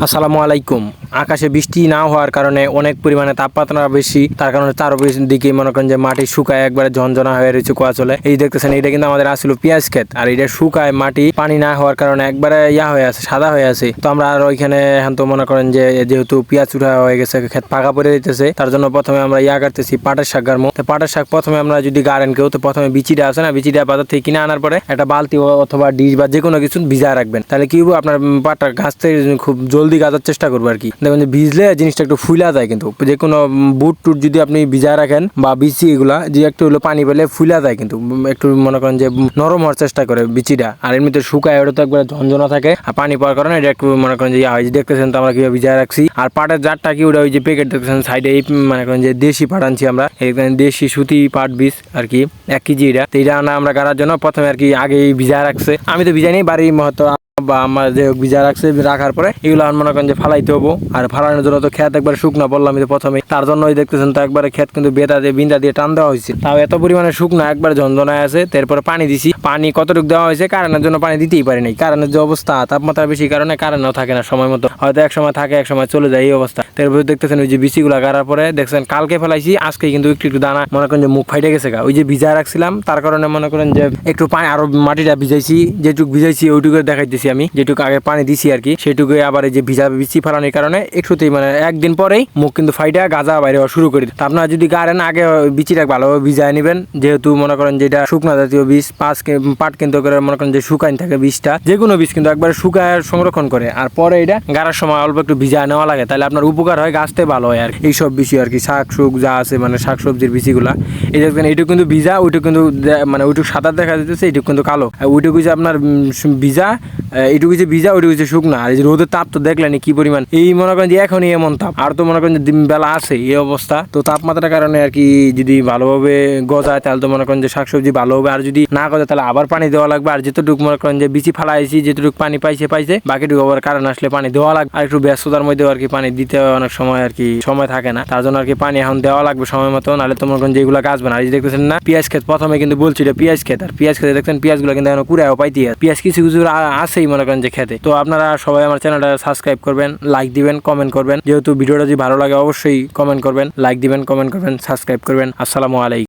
আসসালামু আলাইকুম। আকাশে বৃষ্টি না হওয়ার কারণে অনেক পরিমাণে তাপমাত্রা বেশি, তার কারণে চারদিকে মনে করেন যে মাটি শুকায় একবারে ঝনঝনা হয়ে রয়েছে কুয়া চলে। এই দেখতেছেন, এটা কিন্তু আমাদের আসলে পেঁয়াজ ক্ষেত, আর এটা শুকায় মাটি পানি না হওয়ার কারণে একবারে হয়ে আছে, সাদা হয়ে আছে। তো আমরা আর ওইখানে এখন তো মনে করেন যে যেহেতু পেঁয়াজ উঠা হয়ে গেছে, ক্ষেত ফাঁকা পড়ে দিতেছে, তার জন্য প্রথমে আমরা কাটতেছি পাটের শাক গাড়বো। তো পাটের শাক প্রথমে আমরা যদি গাড়েন কেউ, তো প্রথমে বিচিটা আছে না, বিচিটা বাজার থেকে কিনে আনার পরে একটা বালতি অথবা ডিশ বা যে কোনো কিছু ভিজায় রাখবেন। তাহলে কি হবে, আপনার পাটটা গাছ থেকে খুব জলদি গাছ চেষ্টা করবো আর কি। দেখবেন যে ভিজলে জিনিসটা একটু ফুলা যায়, কিন্তু যে কোনো বুট টুট যদি আপনি ভিজায় রাখেন বা বিচি এগুলা যে একটু হলো পানি পেলে ফুলা যায়, কিন্তু একটু মনে করেন যে নরম হওয়ার চেষ্টা করে বিচিটা। আর এমনিতে শুকায় ওটা তো একবার ঝনঝনা থাকে, আর পানি পাওয়ার কারণে এটা একটু মনে করেন যে হয়। দেখতেছেন তো আমরা কিভাবে ভিজায় রাখছি। আর পাটের জারটা কি, ওটা ওই যে প্যাকেট দেখতেছেন সাইডে, এই মনে করেন যে দেশি পাট আনছি আমরা, দেশি সুতি পাট বীজ আর কি 1 কেজি। এটা আমরা গাড়ার জন্য প্রথমে আর কি আগে ভিজায় রাখছে। আমি তো ভিজাই নি, বাড়ির মহত্ব বা আমার যে ভিজা রাখছে, রাখার পরে এগুলো মনে করেন যে ফালাইতে হবো। আর ফালানোর জন্য তো ক্ষেত একবার শুকনা বললাম প্রথমে, তার জন্য ওই দেখতেছেন তো একবারে ক্ষেত কিন্তু বেতা দিয়ে বিন্দা দিয়ে টান দেওয়া হয়েছে, তাও এত পরিমাণে শুকনা একবার ঝনঝনায় আছে। তারপরে পানি দিছি, পানি কতটুকু দেওয়া হয়েছে, কারেন্টের জন্য পানি দিতেই পারি নাই। কারেন্টের যে অবস্থা, তাপমাত্রা বেশি কারণে কারেন্টও থাকে না সময় মতো, হয়তো এক সময় থাকে এক সময় চলে যায়, এই অবস্থা। তারপরে দেখতেছেন ওই যে বিচিগুলা গাড়ার পরে দেখছেন কালকে ফেলাইছি, আজকে কিন্তু একটু একটু দানা মনে করেন যে মুখ ফাইটে গেছে গা। ওই যে ভিজা রাখছিলাম, তার কারণে মনে করেন যে একটু পানি আরো মাটিটা ভিজাইছি, যেটুকু ভিজাইছি ওইটুকু দেখাইতেছি আমি, যেটুকু আগে পানি দিছি আর কি, সেটুকু আবার এই যে ভিজা বিচি ফেলানোর কারণে একটুতেই মানে একদিন পরেই মুখ কিন্তু ফাইটা গাজা বাইরে হওয়া শুরু করে। তা আপনারা যদি গাড়েন আগে বিচিটা ভালোভাবে ভিজায় নেবেন, যেহেতু মনে করেন যেটা শুকনা জাতীয় বীজ, পাট কিন্তু করে মনে করেন যে শুকাইন থাকে বীজটা, যে কোনো বীজ কিন্তু একবার শুকায় সংরক্ষণ করে, আর পরে এটা গাড়ার সময় অল্প একটু ভিজায় নেওয়া লাগে, তাহলে আপনার উপকার হয়, গাছতে ভালো হয় আর এইসব বিচি আর কি। শাক সুক যা আছে মানে শাক সবজির বিচিগুলা, এই দেখবেন এইটুকু কিন্তু ভিজা, ওইটুকু কিন্তু মানে ওইটুকু সাদা দেখা যেতেছে, এইটুকু কিন্তু কালো। ওইটুকু যে আপনার ভিজা, এইটুকু যে ভিজা, ওইটুকু যে শুকনা। আর এই যে রোদের তাপ তো দেখলেনি কি পরিমাণ, এই মনে করেন যে এখনই এমন তাপ, আর তো মনে করেন যে দিন বেলা আছে এই অবস্থা। তো তাপমাত্রার কারণে আর কি যদি ভালোভাবে গজায় তাহলে তো মনে করেন যে শাকসবজি ভালো হবে, আর যদি না গজায় তাহলে আবার পানি দেওয়া লাগবে। আর যেটুকু মনে করেন যে বিচি ফালাইছি, যেটুকু পানি পাইছে বাকিটুকু আবার কারণ আসলে পানি দেওয়া লাগবে। আর একটু ব্যস্ততার মধ্যে আর কি পানি দিতে অনেক সময় আর কি সময় থাকে না, তার জন্য আর কি পানি এখন দেওয়া লাগবে সময় মতো, নাহলে তো মনে করেন যেগুলো গাছবে না। আর এই দেখতেছেন না পেঁয়াজ ক্ষেত, প্রথমে কিন্তু বলছি এটা পেঁয়াজ ক্ষেত, আর পেঁয়াজ খেতে দেখছেন পেঁয়াজগুলো কিন্তু এখন কুড়াও পাইতে, পেঁয়াজ কিছু কিছু আছেই মনে করেন যে খেতে। তো আপনারা সবাই আমার চ্যানেলটা সাবস্ক্রাইব করবেন, লাইক দিবেন, কমেন্ট করবেন। যেহেতু ভিডিওটা যদি ভালো লাগে অবশ্যই কমেন্ট করবেন, লাইক দিবেন, কমেন্ট করবেন, সাবস্ক্রাইব করবেন। আসসালামু আলাইকুম।